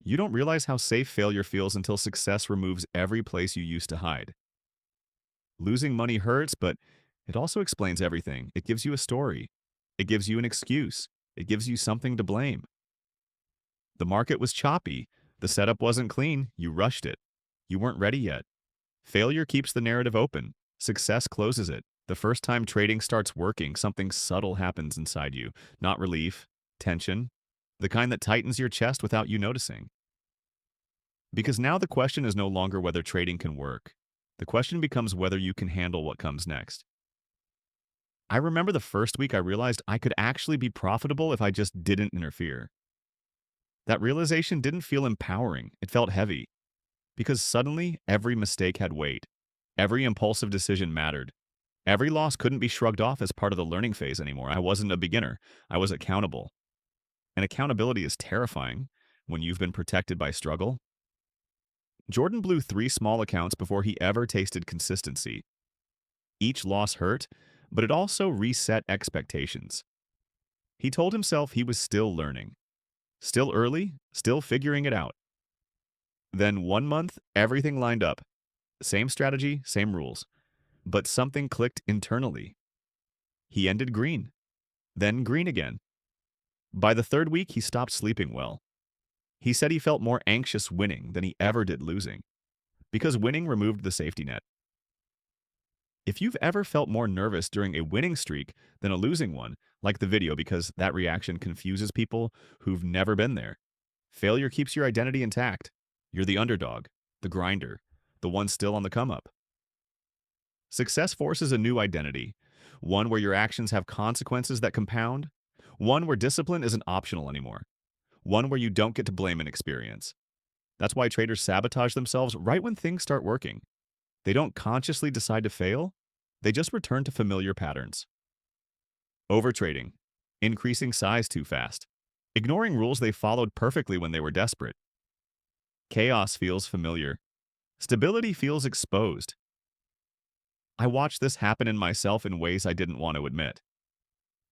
You don't realize how safe failure feels until success removes every place you used to hide. Losing money hurts, but it also explains everything. It gives you a story. It gives you an excuse. It gives you something to blame. The market was choppy. The setup wasn't clean. You rushed it. You weren't ready yet. Failure keeps the narrative open. Success closes it. The first time trading starts working, something subtle happens inside you. Not relief, tension, the kind that tightens your chest without you noticing. Because now the question is no longer whether trading can work. The question becomes whether you can handle what comes next. I remember the first week I realized I could actually be profitable if I just didn't interfere. That realization didn't feel empowering, it felt heavy. Because suddenly, every mistake had weight. Every impulsive decision mattered. Every loss couldn't be shrugged off as part of the learning phase anymore. I wasn't a beginner. I was accountable. And accountability is terrifying when you've been protected by struggle. Jordan blew 3 small accounts before he ever tasted consistency. Each loss hurt, but it also reset expectations. He told himself he was still learning. Still early, still figuring it out. Then one month, everything lined up. Same strategy, same rules. But something clicked internally. He ended green, then green again. By the third week, he stopped sleeping well. He said he felt more anxious winning than he ever did losing, because winning removed the safety net. If you've ever felt more nervous during a winning streak than a losing one, like the video because that reaction confuses people who've never been there. Failure keeps your identity intact. You're the underdog, the grinder, the one still on the come-up. Success forces a new identity, one where your actions have consequences that compound, one where discipline isn't optional anymore, one where you don't get to blame an experience. That's why traders sabotage themselves right when things start working. They don't consciously decide to fail, they just return to familiar patterns. Overtrading, increasing size too fast, ignoring rules they followed perfectly when they were desperate. Chaos feels familiar. Stability feels exposed. I watched this happen in myself in ways I didn't want to admit.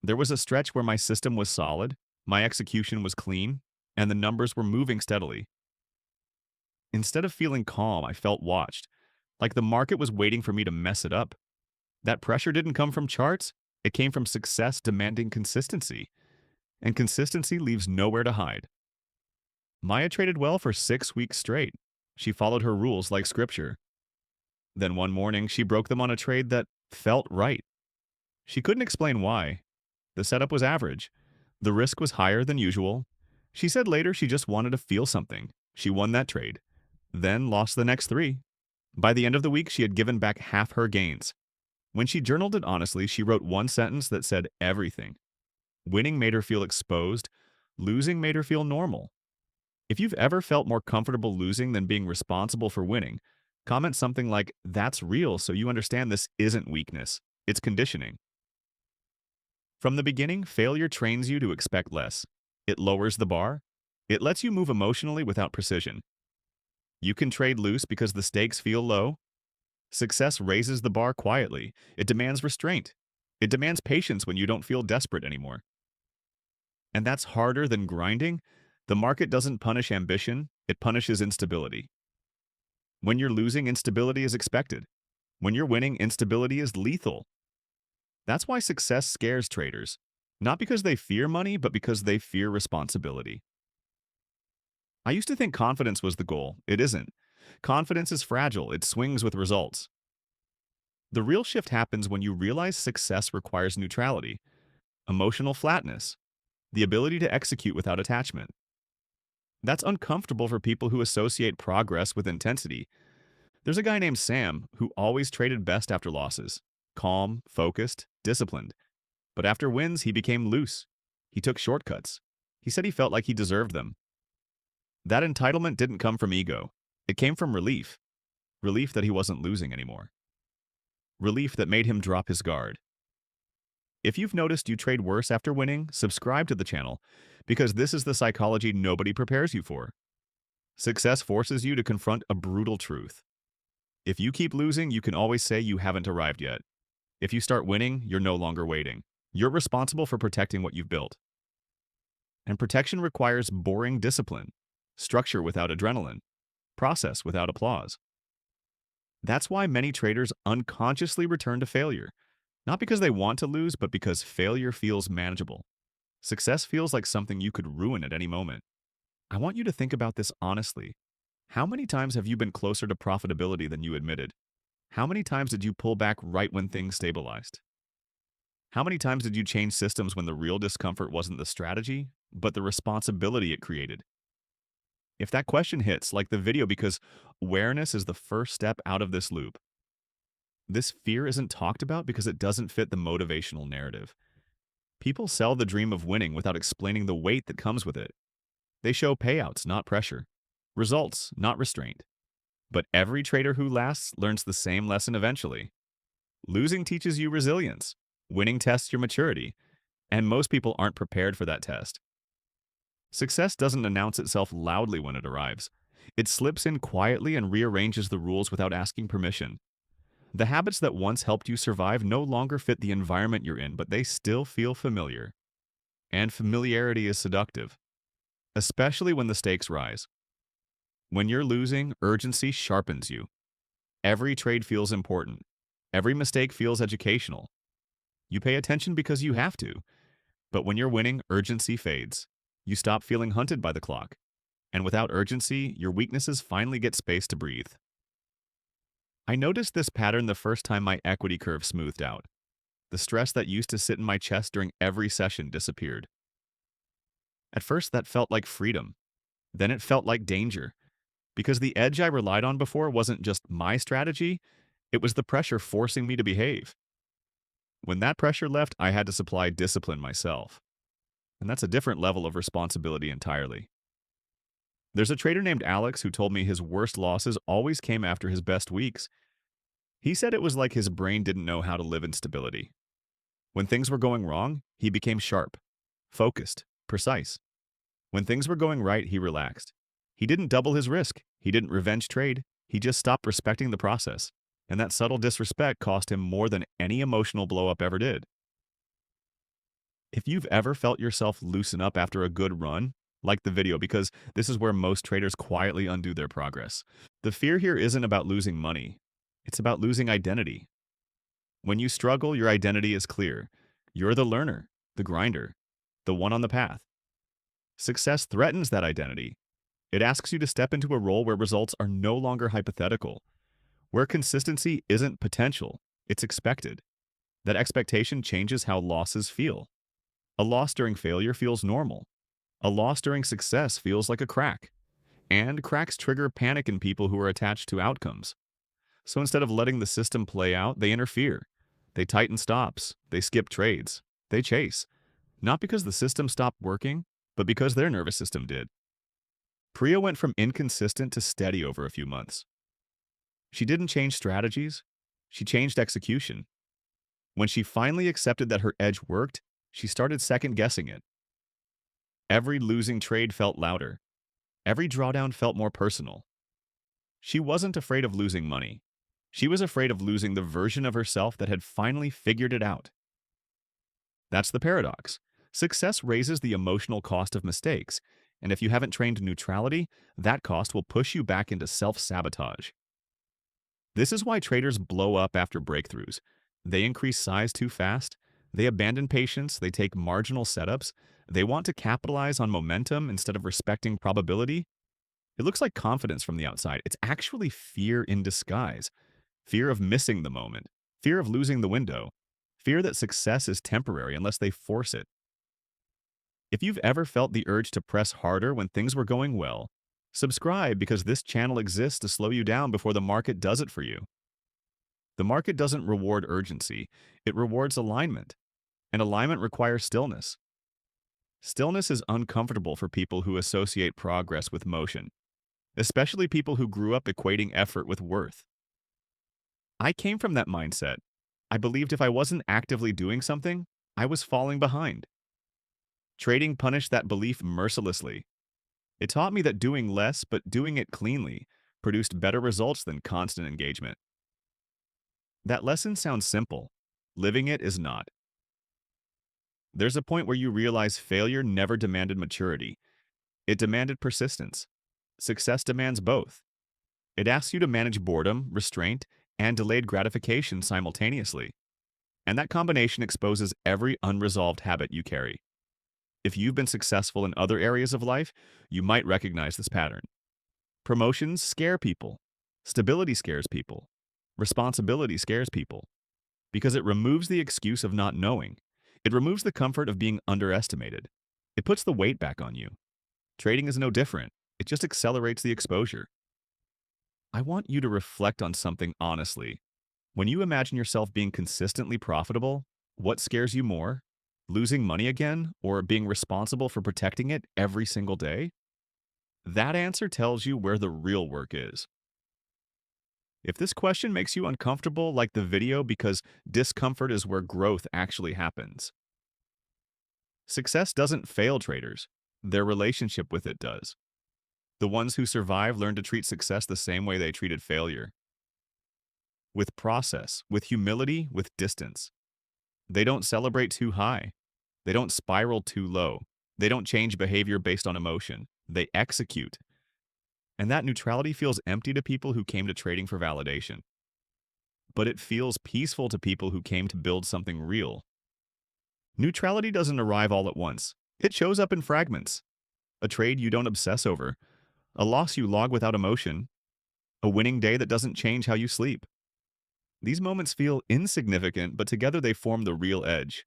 There was a stretch where my system was solid, my execution was clean, and the numbers were moving steadily. Instead of feeling calm, I felt watched, like the market was waiting for me to mess it up. That pressure didn't come from charts, it came from success demanding consistency, and consistency leaves nowhere to hide. Maya traded well for 6 weeks straight. She followed her rules like scripture. Then one morning, she broke them on a trade that felt right. She couldn't explain why. The setup was average. The risk was higher than usual. She said later she just wanted to feel something. She won that trade, then lost the next 3. By the end of the week, she had given back half her gains. When she journaled it honestly, she wrote one sentence that said everything. Winning made her feel exposed. Losing made her feel normal. If you've ever felt more comfortable losing than being responsible for winning, comment something like, "That's real, so you understand this isn't weakness. It's conditioning." From the beginning, failure trains you to expect less. It lowers the bar. It lets you move emotionally without precision. You can trade loose because the stakes feel low. Success raises the bar quietly. It demands restraint. It demands patience when you don't feel desperate anymore. And that's harder than grinding. The market doesn't punish ambition, it punishes instability. When you're losing, instability is expected. When you're winning, instability is lethal. That's why success scares traders. Not because they fear money, but because they fear responsibility. I used to think confidence was the goal. It isn't. Confidence is fragile. It swings with results. The real shift happens when you realize success requires neutrality, emotional flatness, the ability to execute without attachment. That's uncomfortable for people who associate progress with intensity. There's a guy named Sam who always traded best after losses. Calm, focused, disciplined. But after wins, he became loose. He took shortcuts. He said he felt like he deserved them. That entitlement didn't come from ego. It came from relief. Relief that he wasn't losing anymore. Relief that made him drop his guard. If you've noticed you trade worse after winning, subscribe to the channel, because this is the psychology nobody prepares you for. Success forces you to confront a brutal truth. If you keep losing, you can always say you haven't arrived yet. If you start winning, you're no longer waiting. You're responsible for protecting what you've built. And protection requires boring discipline. structure without adrenaline, process without applause. That's why many traders unconsciously return to failure, not because they want to lose, but because failure feels manageable. Success feels like something you could ruin at any moment. I want you to think about this honestly. How many times have you been closer to profitability than you admitted? How many times did you pull back right when things stabilized? How many times did you change systems when the real discomfort wasn't the strategy, but the responsibility it created? If that question hits, like the video, because awareness is the first step out of this loop. This fear isn't talked about because it doesn't fit the motivational narrative. People sell the dream of winning without explaining the weight that comes with it. They show payouts, not pressure. Results, not restraint. But every trader who lasts learns the same lesson eventually. Losing teaches you resilience. Winning tests your maturity. And most people aren't prepared for that test. Success doesn't announce itself loudly when it arrives. It slips in quietly and rearranges the rules without asking permission. The habits that once helped you survive no longer fit the environment you're in, but they still feel familiar. And familiarity is seductive, especially when the stakes rise. When you're losing, urgency sharpens you. Every trade feels important. Every mistake feels educational. You pay attention because you have to. But when you're winning, urgency fades. You stop feeling hunted by the clock. And without urgency, your weaknesses finally get space to breathe. I noticed this pattern the first time my equity curve smoothed out. The stress that used to sit in my chest during every session disappeared. At first, that felt like freedom. Then it felt like danger. Because the edge I relied on before wasn't just my strategy, it was the pressure forcing me to behave. When that pressure left, I had to supply discipline myself. And that's a different level of responsibility entirely. There's a trader named Alex who told me his worst losses always came after his best weeks. He said it was like his brain didn't know how to live in stability. When things were going wrong, he became sharp, focused, precise. When things were going right, he relaxed. He didn't double his risk. He didn't revenge trade. He just stopped respecting the process. And that subtle disrespect cost him more than any emotional blow-up ever did. If you've ever felt yourself loosen up after a good run, like the video, because this is where most traders quietly undo their progress. The fear here isn't about losing money. It's about losing identity. When you struggle, your identity is clear. You're the learner, the grinder, the one on the path. Success threatens that identity. It asks you to step into a role where results are no longer hypothetical, where consistency isn't potential, it's expected. That expectation changes how losses feel. A loss during failure feels normal. A loss during success feels like a crack. And cracks trigger panic in people who are attached to outcomes. So instead of letting the system play out, they interfere. They tighten stops. They skip trades. They chase. Not because the system stopped working, but because their nervous system did. Priya went from inconsistent to steady over a few months. She didn't change strategies. She changed execution. When she finally accepted that her edge worked, she started second-guessing it. Every losing trade felt louder. Every drawdown felt more personal. She wasn't afraid of losing money. She was afraid of losing the version of herself that had finally figured it out. That's the paradox. Success raises the emotional cost of mistakes, and if you haven't trained neutrality, that cost will push you back into self-sabotage. This is why traders blow up after breakthroughs. They increase size too fast. They abandon patience. They take marginal setups. They want to capitalize on momentum instead of respecting probability. It looks like confidence from the outside. It's actually fear in disguise. Fear of missing the moment. Fear of losing the window. Fear that success is temporary unless they force it. If you've ever felt the urge to press harder when things were going well, subscribe because this channel exists to slow you down before the market does it for you. The market doesn't reward urgency. It rewards alignment. And alignment requires stillness. Stillness is uncomfortable for people who associate progress with motion, especially people who grew up equating effort with worth. I came from that mindset. I believed if I wasn't actively doing something, I was falling behind. Trading punished that belief mercilessly. It taught me that doing less, but doing it cleanly, produced better results than constant engagement. That lesson sounds simple. Living it is not. There's a point where you realize failure never demanded maturity. It demanded persistence. Success demands both. It asks you to manage boredom, restraint, and delayed gratification simultaneously. And that combination exposes every unresolved habit you carry. If you've been successful in other areas of life, you might recognize this pattern. Promotions scare people. Stability scares people. Responsibility scares people because it removes the excuse of not knowing. It removes the comfort of being underestimated. It puts the weight back on you. Trading is no different. It just accelerates the exposure. I want you to reflect on something honestly. When you imagine yourself being consistently profitable, what scares you more? Losing money again or being responsible for protecting it every single day? That answer tells you where the real work is. If this question makes you uncomfortable, like the video, because discomfort is where growth actually happens. Success doesn't fail traders. Their relationship with it does. The ones who survive learn to treat success the same way they treated failure. With process, with humility, with distance. They don't celebrate too high. They don't spiral too low. They don't change behavior based on emotion. They execute. And that neutrality feels empty to people who came to trading for validation. But it feels peaceful to people who came to build something real. Neutrality doesn't arrive all at once. It shows up in fragments. A trade you don't obsess over. A loss you log without emotion. A winning day that doesn't change how you sleep. These moments feel insignificant, but together they form the real edge.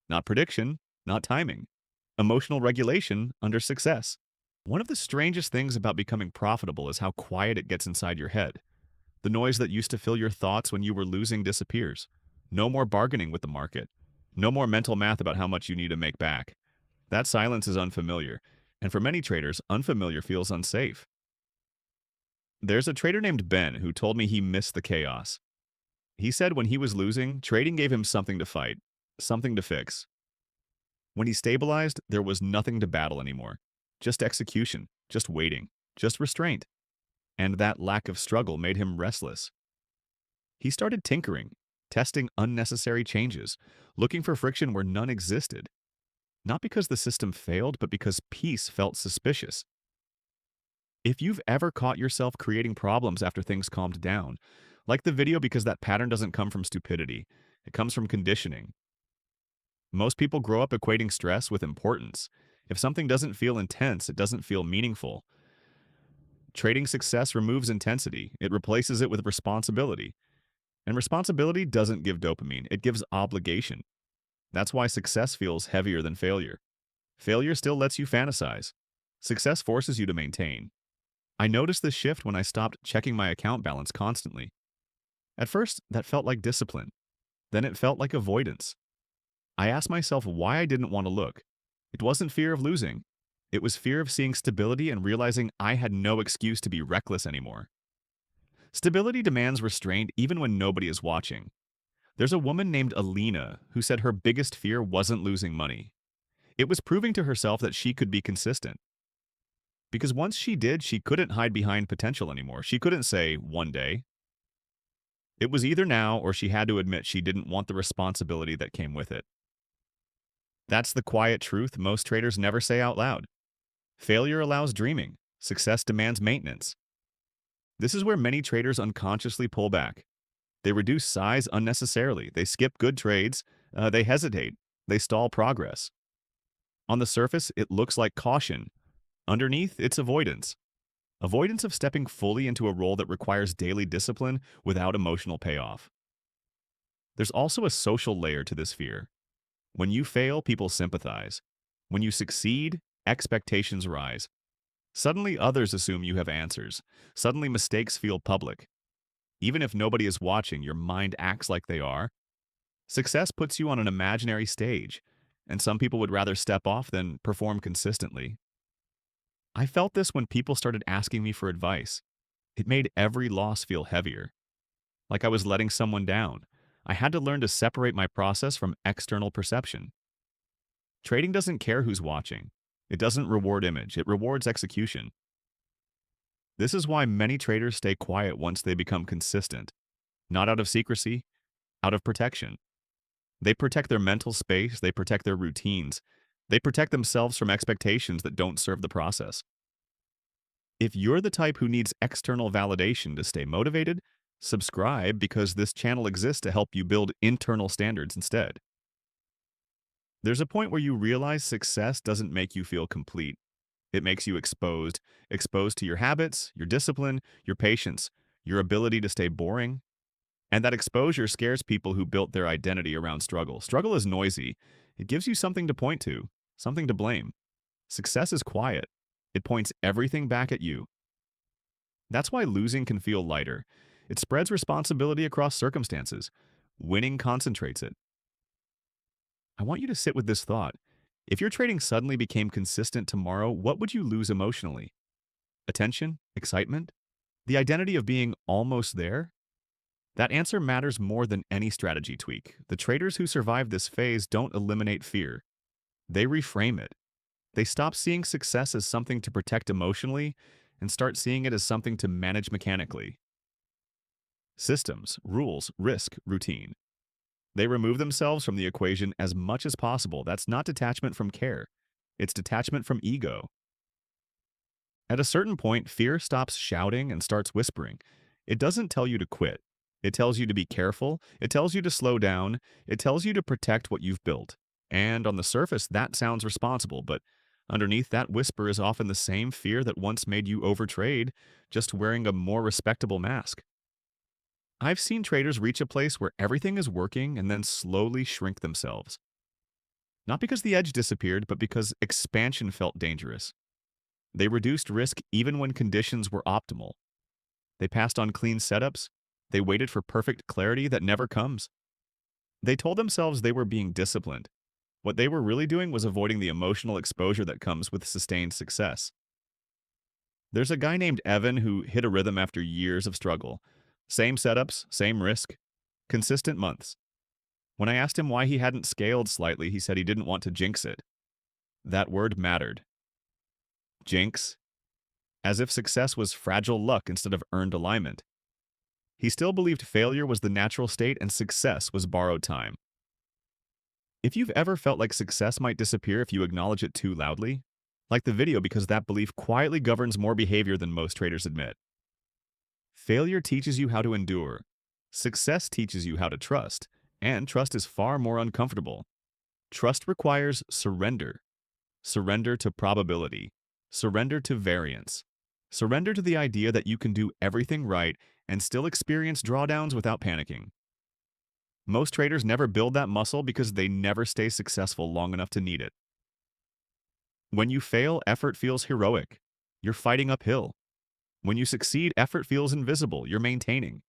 Not prediction, not timing. Emotional regulation under success. One of the strangest things about becoming profitable is how quiet it gets inside your head. The noise that used to fill your thoughts when you were losing disappears. No more bargaining with the market. No more mental math about how much you need to make back. That silence is unfamiliar, and for many traders, unfamiliar feels unsafe. There's a trader named Ben who told me he missed the chaos. He said when he was losing, trading gave him something to fight, something to fix. When he stabilized, there was nothing to battle anymore. Just execution, just waiting, just restraint. And that lack of struggle made him restless. He started tinkering, testing unnecessary changes, looking for friction where none existed. Not because the system failed, but because peace felt suspicious. If you've ever caught yourself creating problems after things calmed down, like the video, because that pattern doesn't come from stupidity, it comes from conditioning. Most people grow up equating stress with importance. If something doesn't feel intense, it doesn't feel meaningful. Trading success removes intensity. It replaces it with responsibility. And responsibility doesn't give dopamine, it gives obligation. That's why success feels heavier than failure. Failure still lets you fantasize. Success forces you to maintain. I noticed this shift when I stopped checking my account balance constantly. At first, that felt like discipline. Then it felt like avoidance. I asked myself why I didn't want to look. It wasn't fear of losing. It was fear of seeing stability and realizing I had no excuse to be reckless anymore. Stability demands restraint even when nobody is watching. There's a woman named Alina who said her biggest fear wasn't losing money. It was proving to herself that she could be consistent. Because once she did, she couldn't hide behind potential anymore. She couldn't say, one day. It was either now or she had to admit she didn't want the responsibility that came with it. That's the quiet truth most traders never say out loud. Failure allows dreaming. Success demands maintenance. This is where many traders unconsciously pull back. They reduce size unnecessarily. They skip good trades. They hesitate. They stall progress. On the surface, it looks like caution. Underneath, it's avoidance. Avoidance of stepping fully into a role that requires daily discipline without emotional payoff. There's also a social layer to this fear. When you fail, people sympathize. When you succeed, expectations rise. Suddenly, others assume you have answers. Suddenly, mistakes feel public. Even if nobody is watching, your mind acts like they are. Success puts you on an imaginary stage, and some people would rather step off than perform consistently. I felt this when people started asking me for advice. It made every loss feel heavier, like I was letting someone down. I had to learn to separate my process from external perception. Trading doesn't care who's watching. It doesn't reward image, it rewards execution. This is why many traders stay quiet once they become consistent, not out of secrecy, out of protection. They protect their mental space, they protect their routines, they protect themselves from expectations that don't serve the process. If you're the type who needs external validation to stay motivated, subscribe because this channel exists to help you build internal standards instead. There's a point where you realize success doesn't make you feel complete. It makes you exposed to your habits, your discipline, your patience, your ability to stay boring. And that exposure scares people who built their identity around struggle. Struggle is noisy. It gives you something to point to, something to blame. Success is quiet. It points everything back at you. That's why losing can feel lighter. It spreads responsibility across circumstances. Winning concentrates it. I want you to sit with this thought. If your trading suddenly became consistent tomorrow, what would you lose emotionally? Attention? Excitement? The identity of being almost there? That answer matters more than any strategy tweak. The traders who survive this phase don't eliminate fear. They reframe it. They stop seeing success as something to protect emotionally and start seeing it as something to manage mechanically. Systems, rules, risk, routine. They remove themselves from the equation as much as possible. That's not detachment from care. It's detachment from ego. At a certain point, fear stops shouting and starts whispering. It doesn't tell you to quit. It tells you to be careful. It tells you to slow down. It tells you to protect what you've built. And on the surface, that sounds responsible, but underneath that whisper is often the same fear that once made you overtrade, just wearing a more respectable mask. I've seen traders reach a place where everything is working and then slowly shrink themselves. Not because the edge disappeared, but because expansion felt dangerous. They reduced risk even when conditions were optimal. They passed on clean setups. They waited for perfect clarity that never comes. They told themselves they were being disciplined. What they were really doing was avoiding the emotional exposure that comes with sustained success. There's a guy named Evan who hit a rhythm after years of struggle. Same setups, same risk, consistent months. When I asked him why he hadn't scaled slightly, he said he didn't want to jinx it. That word mattered. Jinx. As if success was fragile luck instead of earned alignment. He still believed failure was the natural state and success was borrowed time. If you've ever felt like success might disappear if you acknowledge it too loudly, like the video because that belief quietly governs more behavior than most traders admit. Failure teaches you how to endure. Success teaches you how to trust, and trust is far more uncomfortable. Trust requires surrender. Surrender to probability. Surrender to variance. Surrender to the idea that you can do everything right and still experience drawdowns without panicking. Most traders never build that muscle because they never stay successful long enough to need it. When you fail, effort feels heroic. You're fighting uphill. When you succeed, effort feels invisible. You're maintaining.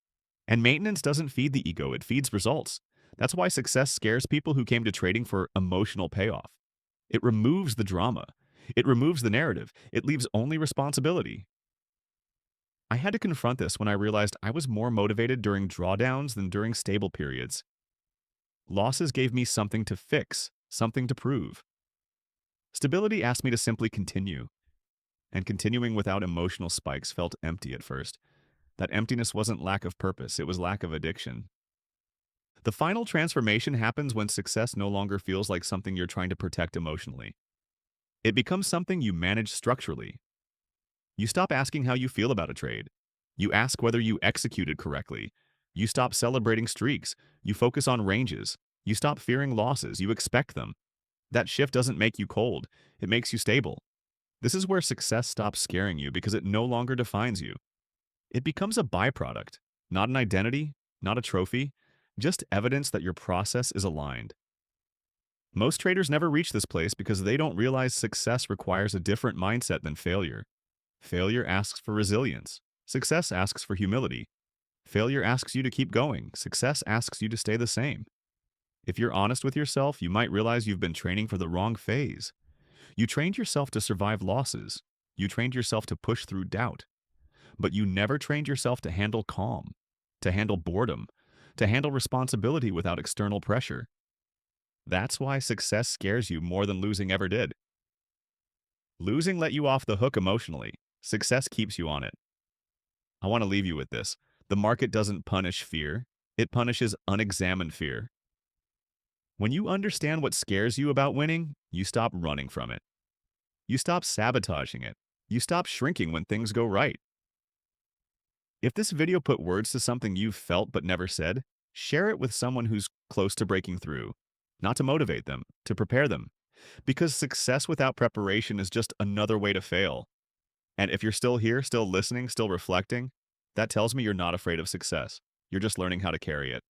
And maintenance doesn't feed the ego, it feeds results. That's why success scares people who came to trading for emotional payoff. It removes the drama. It removes the narrative. It leaves only responsibility. I had to confront this when I realized I was more motivated during drawdowns than during stable periods. Losses gave me something to fix, something to prove. Stability asked me to simply continue. And continuing without emotional spikes felt empty at first. That emptiness wasn't lack of purpose, it was lack of addiction. The final transformation happens when success no longer feels like something you're trying to protect emotionally. It becomes something you manage structurally. You stop asking how you feel about a trade. You ask whether you executed correctly. You stop celebrating streaks. You focus on ranges. You stop fearing losses. You expect them. That shift doesn't make you cold. It makes you stable. This is where success stops scaring you because it no longer defines you. It becomes a byproduct, not an identity, not a trophy, just evidence that your process is aligned. Most traders never reach this place because they don't realize success requires a different mindset than failure. Failure asks for resilience. Success asks for humility. Failure asks you to keep going. Success asks you to stay the same. If you're honest with yourself, you might realize you've been training for the wrong phase. You trained yourself to survive losses. You trained yourself to push through doubt. But you never trained yourself to handle calm, to handle boredom, to handle responsibility without external pressure. That's why success scares you more than losing ever did. Losing let you off the hook emotionally. Success keeps you on it. I want to leave you with this. The market doesn't punish fear. It punishes unexamined fear. When you understand what scares you about winning, you stop running from it. You stop sabotaging it. You stop shrinking when things go right. If this video put words to something you've felt but never said, share it with someone who's close to breaking through. Not to motivate them, to prepare them. Because success without preparation is just another way to fail. And if you're still here, still listening, still reflecting, that tells me you're not afraid of success. You're just learning how to carry it.